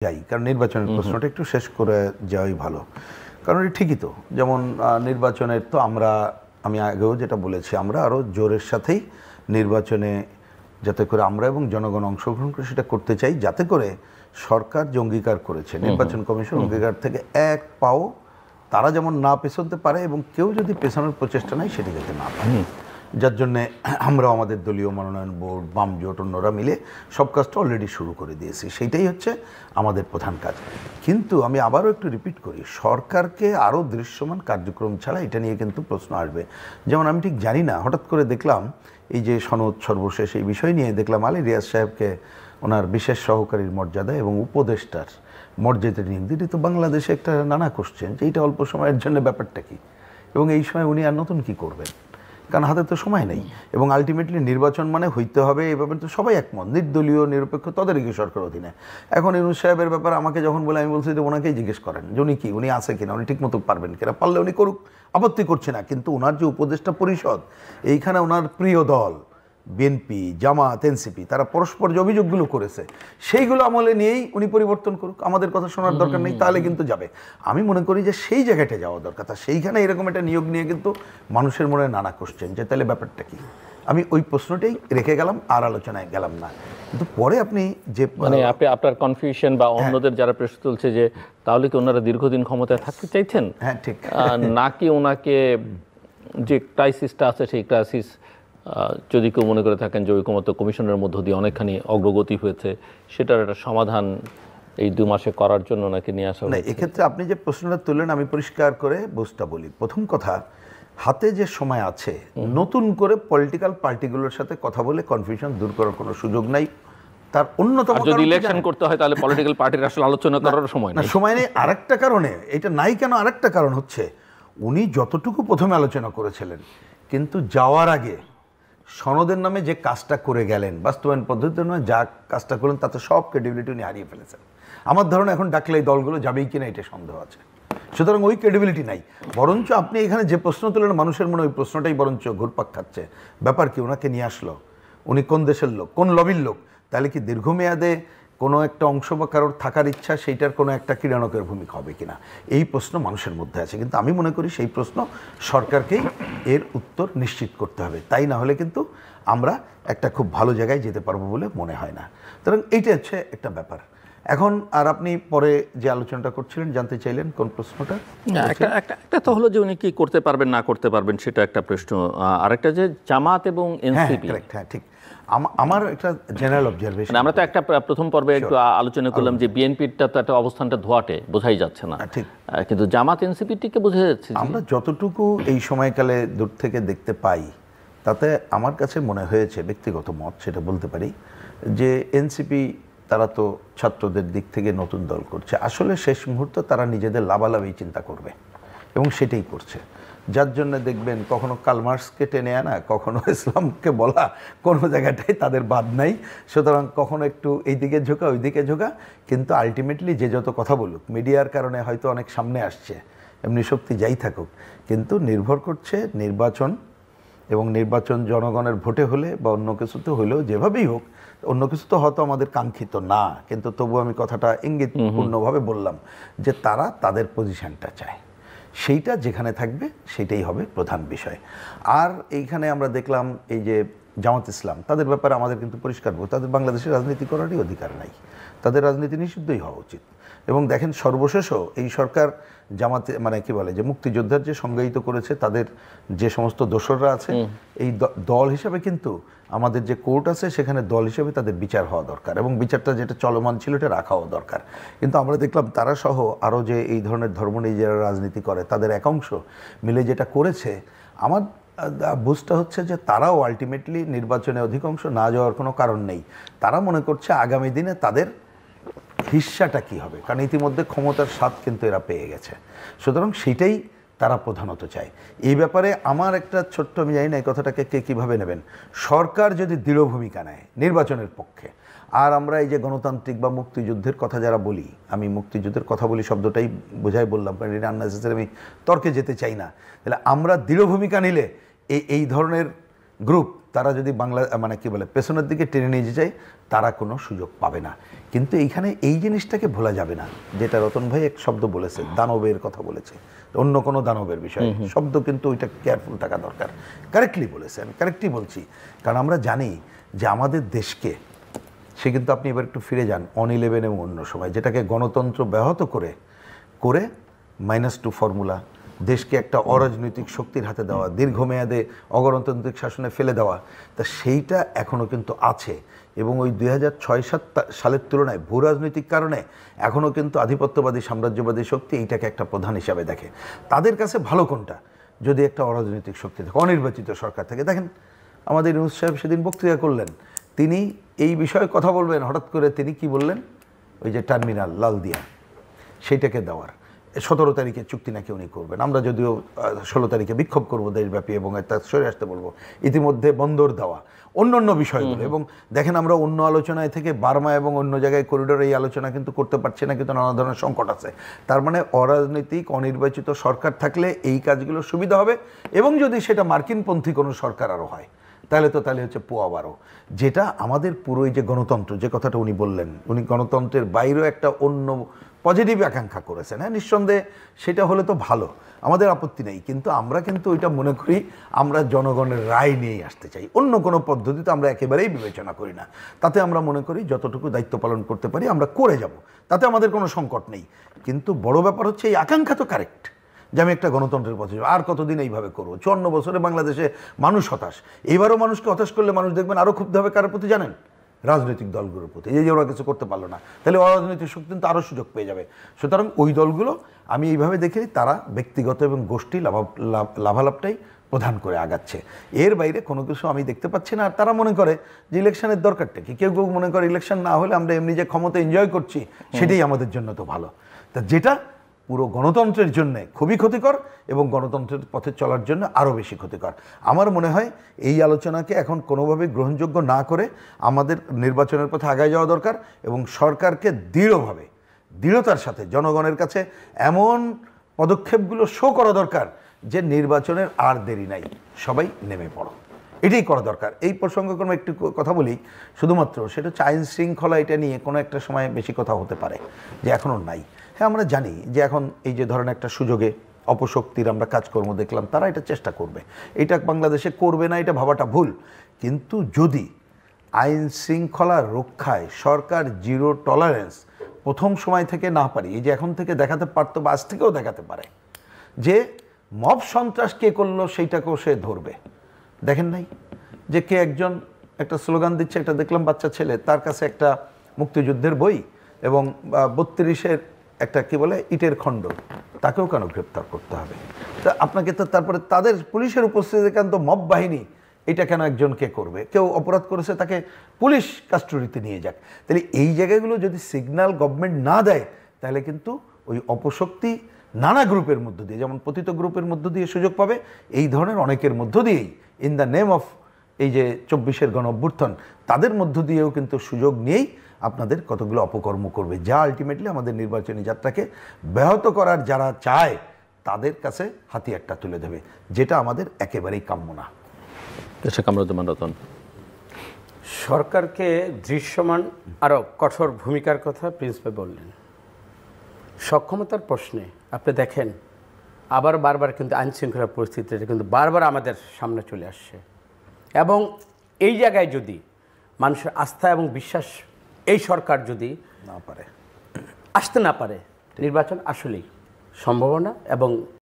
যাই, কারণ নির্বাচনের প্রশ্নটা একটু শেষ করে যাওয়াই ভালো। কারণ ঠিকই তো, যেমন নির্বাচনের তো আমি আগেও যেটা বলেছি, আমরা আরও জোরের সাথেই নির্বাচনে যাতে করে আমরা এবং জনগণ অংশগ্রহণ করে সেটা করতে চাই, যাতে করে সরকার যে অঙ্গীকার করেছে, নির্বাচন কমিশন অঙ্গীকার থেকে এক পাও তারা যেমন না পেছনতে পারে, এবং কেউ যদি পেছানোর প্রচেষ্টা নেয় সেটি যাতে না পারে। যার জন্যে আমরা আমাদের দলীয় মনোনয়ন বোর্ড, বাম জোট, অন্যরা মিলে সব কাজটা অলরেডি শুরু করে দিয়েছি। সেইটাই হচ্ছে আমাদের প্রধান কাজ। কিন্তু আমি আবারও একটু রিপিট করি, সরকারকে আরও দৃশ্যমান কার্যক্রম ছাড়া এটা নিয়ে কিন্তু প্রশ্ন আসবে। যেমন আমি ঠিক জানি না, হঠাৎ করে দেখলাম এই যে সনদ সর্বশেষ এই বিষয় নিয়ে দেখলাম আলী রিয়াজ সাহেবকে ওনার বিশেষ সহকারীর মর্যাদা এবং উপদেষ্টার মর্যাদা নিয়ে দিতে, তো বাংলাদেশে একটা নানা কোশ্চেন যে এইটা অল্প সময়ের জন্য ব্যাপারটা কি, এবং এই সময় উনি আর নতুন কি করবেন, কারণ হাতে তো সময় নেই। এবং আলটিমেটলি নির্বাচন মানে হইতে হবে, এভাবে তো সবাই একমত, নির্দলীয় নিরপেক্ষ তদারকি সরকার অধীনে। এখন ইউনূস সাহেবের ব্যাপারে আমাকে যখন বলে, আমি বলছি যে ওনাকেই জিজ্ঞেস করেন যে উনি কি, উনি আছে কিনা, উনি ঠিকমতো পারবেন কিনা, পারলে উনি করুক, আপত্তি করছে না। কিন্তু ওনার যে উপদেষ্টা পরিষদ, এইখানে ওনার প্রিয় দল বিএনপি, জামাত, এনসিপি, তারা পরস্পর যে অভিযোগগুলো করেছে সেইগুলো আমলে নিয়েই উনি পরিবর্তন করুক, আমাদের কথা শোনার দরকার নেই, তাহলে কিন্তু যাবে। আমি মনে করি যে সেই জায়গাটা যাওয়া দরকার। তা সেইখানে এরকম একটা নিয়োগ নিয়ে কিন্তু মানুষের মনে নানা কোশ্চেন যে তাহলে ব্যাপারটা কি। আমি ওই প্রশ্নটাই রেখে গেলাম, আর আলোচনায় গেলাম না। কিন্তু পরে আপনি যে আপনার কনফিউশন বা অন্যদের যারা প্রশ্ন তুলছে যে তাহলে কি ওনারা দীর্ঘদিন ক্ষমতায় থাকতে চাইছেন, হ্যাঁ ঠিক, নাকি ওনাকে যে ক্রাইসিসটা আছে সেই ক্রাইসিস যদি কেউ মনে করে থাকেন যে ঐকমত্য কমিশনের মধ্য দিয়ে অনেকখানি অগ্রগতি হয়েছে, সেটার একটা সমাধান এই 2 মাসে করার জন্য নাকি নিয়ে আসা হয়েছে। এক্ষেত্রে আপনি যে প্রশ্নটা তুললেন, আমি পরিষ্কার করে বুঝটা বলি। প্রথম কথা, হাতে যে সময় আছে, নতুন করে পলিটিক্যাল পার্টিগুলোর সাথে কথা বলে কনফিউশন দূর করার কোনো সুযোগ নাই। তার অন্যতম যদি ইলেকশন করতে হয় তাহলে পলিটিক্যাল পার্টির আসলে আলোচনা করার সময় নেই। সময় নেই। আরেকটা কারণে এটা নাই কেন, আরেকটা কারণ হচ্ছে উনি যতটুকু প্রথমে আলোচনা করেছিলেন, কিন্তু যাওয়ার আগে সনদের নামে যে কাজটা করে গেলেন, বাস্তবায়ন পদ্ধতির নয়, যা কাজটা করলেন তাতে সব ক্রেডিবিলিটি উনি হারিয়ে ফেলেছেন। আমার ধারণা এখন ডাকলে এই দলগুলো যাবেই কিনা এটা সন্দেহ আছে। সুতরাং ওই ক্রেডিবিলিটি নাই। বরঞ্চ আপনি এখানে যে প্রশ্ন তুলেন, মানুষের মনে ওই প্রশ্নটাই বরঞ্চ ঘুরপাক খাচ্ছে। ব্যাপার কি, ওনাকে নিয়ে আসলো, উনি কোন দেশের লোক, কোন লবির লোক, তাহলে কি দীর্ঘমেয়াদে কোনো একটা অংশ বা কারোর থাকার ইচ্ছা, সেইটার কোনো একটা ক্রীড়ানকের ভূমিকা হবে কিনা, এই প্রশ্ন মানুষের মধ্যে আছে। কিন্তু আমি মনে করি সেই প্রশ্ন সরকারকেই এর উত্তর নিশ্চিত করতে হবে, তাই না হলে কিন্তু আমরা একটা খুব ভালো জায়গায় যেতে পারবো বলে মনে হয় না। সুতরাং এইটা হচ্ছে একটা ব্যাপার। এখন আর আপনি পরে যে আলোচনাটা করছিলেন, জানতে চাইলেন কোন প্রশ্নটা? একটা তো হলো যে উনি কি করতে পারবেন না করতে পারবেন, সেটা একটা প্রশ্ন। আরেকটা যে জামাত এবং এনসিপি। হ্যাঁ ঠিক। আমার একটা জেনারেল অবজারভেশন, আমরা তো একটা প্রথম পর্বে একটু আলোচনা করলাম যে বিএনপিটা তো একটা অবস্থানটা ধোয়াটে, বোঝাই যাচ্ছে না ঠিক, কিন্তু জামাত এনসিপিটিকে বোঝা যাচ্ছে। আমরা যতটুকু এই সময়কালে দূর থেকে দেখতে পাই, তাতে আমার কাছে মনে হয়েছে, ব্যক্তিগত মত সেটা বলতে পারি, যে এনসিপি তারা তো ছাত্রদের দিক থেকে নতুন দল করছে, আসলে শেষ মুহূর্তে তারা নিজেদের লাভালাভই চিন্তা করবে এবং সেটাই করছে। যার জন্য দেখবেন কখনো কালমার্সকে টেনে আনা, কখনো ইসলামকে বলা, কোনো জায়গাটাই তাদের বাদ নাই। সুতরাং কখনো একটু এইদিকে ঝোঁকা, ওইদিকে ঝোঁকা, কিন্তু আলটিমেটলি যে যত কথা বলুক, মিডিয়ার কারণে হয়তো অনেক সামনে আসছে, এমনি শক্তি যাই থাকুক, কিন্তু নির্ভর করছে নির্বাচন, এবং নির্বাচন জনগণের ভোটে হলে বা অন্য কিছুতে হলেও, যেভাবেই হোক, অন্য কিছু তো হয়তো আমাদের কাঙ্ক্ষিত না, কিন্তু তবু আমি কথাটা ইঙ্গিতপূর্ণভাবে বললাম যে তারা তাদের পজিশনটা চায়, সেইটা যেখানে থাকবে সেটাই হবে প্রধান বিষয়। আর এইখানে আমরা দেখলাম এই যে জামাত ইসলাম, তাদের ব্যাপারে আমাদের কিন্তু পরিষ্কার, তাদের বাংলাদেশের রাজনীতি করারই অধিকার নাই, তাদের রাজনীতি নিষিদ্ধই হওয়া উচিত। এবং দেখেন সর্বশেষও এই সরকার জামাতে মানে কি বলে যে মুক্তিযোদ্ধার যে সংজ্ঞায়িত করেছে, তাদের যে সমস্ত দোসররা আছে, এই দল হিসাবে কিন্তু আমাদের যে কোর্ট আছে সেখানে দল হিসেবে তাদের বিচার হওয়া দরকার, এবং বিচারটা যেটা চলমান ছিল এটা রাখাও দরকার। কিন্তু আমরা দেখলাম তারা সহ আরও যে এই ধরনের ধর্ম নিয়ে যারা রাজনীতি করে, তাদের একাংশ মিলে যেটা করেছে, আমার বুঝটা হচ্ছে যে তারাও আলটিমেটলি নির্বাচনে অধিকাংশ না যাওয়ার কোনো কারণ নেই। তারা মনে করছে আগামী দিনে তাদের হিস্সাটা কি হবে, কারণ ইতিমধ্যে ক্ষমতার স্বাদ কিন্তু এরা পেয়ে গেছে। সুতরাং সেটাই তারা প্রধানত চায়। এই ব্যাপারে আমার একটা ছোট্ট, আমি জানি না এই কথাটাকে কে কীভাবে নেবেন, সরকার যদি দৃঢ় ভূমিকা নেয় নির্বাচনের পক্ষে, আর আমরা এই যে গণতান্ত্রিক বা মুক্তিযুদ্ধের কথা যারা বলি, আমি মুক্তিযুদ্ধের কথা বলি শব্দটাই বোঝাই বললাম, কারণ এটা আননেসেসারি, আমি তর্কে যেতে চাই না, তাহলে আমরা দৃঢ় ভূমিকা নিলে এই ধরনের গ্রুপ তারা যদি বাংলা মানে কি বলে পেছনের দিকে টেনে নিয়ে যায়, তারা কোনো সুযোগ পাবে না। কিন্তু এইখানে এই জিনিসটাকে ভোলা যাবে না, যেটা রতন ভাই এক শব্দ বলেছে, দানবের কথা বলেছে, অন্য কোনো দানবের বিষয় শব্দ, কিন্তু ওইটা কেয়ারফুল থাকা দরকার। কারেক্টলি বলেছে, আমি কারেক্টলি বলছি, কারণ আমরা জানি যে আমাদের দেশকে, সে কিন্তু আপনি এবার একটু ফিরে যান অন-11 এবং অন্য সময়, যেটাকে গণতন্ত্র ব্যাহত করে -2 ফর্মুলা, দেশকে একটা অরাজনৈতিক শক্তির হাতে দেওয়া, দীর্ঘমেয়াদে অগণতান্ত্রিক শাসনে ফেলে দেওয়া, তা সেইটা এখনও কিন্তু আছে। এবং ওই 2006-07 সালের তুলনায় ভূ রাজনৈতিক কারণে এখনও কিন্তু আধিপত্যবাদী সাম্রাজ্যবাদী শক্তি এইটাকে একটা প্রধান হিসাবে দেখে। তাদের কাছে ভালো কোনটা, যদি একটা অরাজনৈতিক শক্তি থাকে, অনির্বাচিত সরকার থাকে। দেখেন আমাদের ইউনূস সাহেব সেদিন বক্তৃতা করলেন, তিনি এই বিষয়ে কথা বলবেন, হঠাৎ করে তিনি কি বললেন, ওই যে টার্মিনাল লালদিয়া সেইটাকে দেওয়ার 17 তারিখে চুক্তি নাকি উনি করবেন। আমরা যদিও 16 তারিখে বিক্ষোভ করব দেশব্যাপী এবং তা সরে আসতে বলবো। ইতিমধ্যে বন্দর দেওয়া, অন্য বিষয়গুলো, এবং দেখেন আমরা অন্য আলোচনায় থেকে বার্মা এবং অন্য জায়গায় করিডোর এই আলোচনা কিন্তু করতে পারছি না, কিন্তু নানা ধরনের সংকট আছে। তার মানে অরাজনৈতিক অনির্বাচিত সরকার থাকলে এই কাজগুলো সুবিধা হবে, এবং যদি সেটা মার্কিনপন্থী কোনো সরকার আরও হয়, তাহলে হচ্ছে পোয়া বারো। যেটা আমাদের পুরো এই যে গণতন্ত্র, যে কথাটা উনি বললেন, উনি গণতন্ত্রের বাইরেও একটা অন্য পজিটিভ আকাঙ্ক্ষা করেছেন। হ্যাঁ, নিঃসন্দেহে সেটা হলে তো ভালো, আমাদের আপত্তি নেই, কিন্তু আমরা কিন্তু ওইটা মনে করি আমরা জনগণের রায় নিয়েই আসতে চাই, অন্য কোনো পদ্ধতিতে আমরা একেবারেই বিবেচনা করি না। তাতে আমরা মনে করি যতটুকু দায়িত্ব পালন করতে পারি আমরা করে যাব, তাতে আমাদের কোনো সংকট নেই। কিন্তু বড় ব্যাপার হচ্ছে এই আকাঙ্ক্ষা তো কারেক্ট, যে আমি একটা গণতন্ত্রের পথে যাব, আর কতদিন এইভাবে করবো? 54 বছরে বাংলাদেশে মানুষ হতাশ, এবারও মানুষকে হতাশ করলে মানুষ দেখবেন আরও ক্ষুব্ধ হবে কার প্রতি জানেন? রাজনৈতিক দলগুলোর প্রতি, এই যে ওরা কিছু করতে পারলো না, তাহলে অরাজনৈতিক শক্তি কিন্তু আরও সুযোগ পেয়ে যাবে। সুতরাং ওই দলগুলো আমি এইভাবে দেখি, তারা ব্যক্তিগত এবং গোষ্ঠী লাভালাভটাই প্রধান করে আগাচ্ছে, এর বাইরে কোনো কিছু আমি দেখতে পাচ্ছি না। আর তারা মনে করে যে ইলেকশনের দরকারটা কি, কেউ মনে করে ইলেকশন না হলে আমরা এমনি যে ক্ষমতা এনজয় করছি সেটাই আমাদের জন্য তো ভালো, তা যেটা পুরো গণতন্ত্রের জন্য খুবই ক্ষতিকর এবং গণতন্ত্রের পথে চলার জন্য আরও বেশি ক্ষতিকর। আমার মনে হয় এই আলোচনাকে এখন কোনোভাবে গ্রহণযোগ্য না করে আমাদের নির্বাচনের পথে আগায় যাওয়া দরকার, এবং সরকারকে দৃঢ়তার সাথে জনগণের কাছে এমন পদক্ষেপগুলো শো করা দরকার যে নির্বাচনের আর দেরি নাই, সবাই নেমে পড়ো, এটাই করা দরকার। এই প্রসঙ্গে কোনো একটু কথা বলি শুধুমাত্র, সেটা হচ্ছে আইন শৃঙ্খলা, এটা নিয়ে কোনো একটা সময় বেশি কথা হতে পারে যে এখনও নাই। হ্যাঁ, আমরা জানি যে এখন এই যে ধরেন একটা সুযোগে অপশক্তির আমরা কাজকর্ম দেখলাম, তারা এটা চেষ্টা করবে, এটা বাংলাদেশে করবে না এটা ভাবাটা ভুল। কিন্তু যদি আইন শৃঙ্খলা রক্ষায় সরকার জিরো টলারেন্স প্রথম সময় থেকে না পারি, এই যে এখন থেকে দেখাতে পারতো বা আজ থেকেও দেখাতে পারে যে মব সন্ত্রাস কে করলো সেইটাকেও সে ধরবে। দেখেন নাই যে কে একজন একটা স্লোগান দিচ্ছে, একটা দেখলাম বাচ্চা ছেলে, তার কাছে একটা মুক্তিযুদ্ধের বই এবং 32-এর একটা কি বলে ইটের খণ্ড, তাকেও কেন গ্রেপ্তার করতে হবে? তা আপনাকে তো তারপরে তাদের পুলিশের উপস্থিতি কেন, তো মব বাহিনী এটা কেন একজনকে করবে? কেউ অপরাধ করেছে তাকে পুলিশ কাস্টডিতে নিয়ে যাক। তাহলে এই জায়গাগুলো যদি সিগন্যাল গভর্নমেন্ট না দেয়, তাহলে কিন্তু ওই অপশক্তি নানা গ্রুপের মধ্য দিয়ে, যেমন পতিত গ্রুপের মধ্য দিয়ে সুযোগ পাবে, এই ধরনের অনেকের মধ্য দিয়েই ইন দ্য নেম অফ এই যে 24-এর গণ অভ্যুত্থান, তাদের মধ্য দিয়েও কিন্তু সুযোগ নিয়েই আপনাদের কতগুলো অপকর্ম করবে, যা আলটিমেটলি আমাদের নির্বাচনী যাত্রাকে ব্যাহত করার যারা চায় তাদের কাছে হাতিয়ারটা তুলে দেবে, যেটা আমাদের একেবারেই কাম্য না। কামরুজ্জামান রতন, সরকারকে দৃশ্যমান আরও কঠোর ভূমিকার কথা প্রিন্সিপাল বললেন। সক্ষমতার প্রশ্নে আপনি দেখেন বারবার কিন্তু আইন শৃঙ্খলা পরিস্থিতিটা কিন্তু বারবার আমাদের সামনে চলে আসছে, এবং এই জায়গায় যদি মানুষের আস্থা এবং বিশ্বাস এই সরকার যদি আসতে না পারে, নির্বাচন আসলেই সম্ভাবনা এবং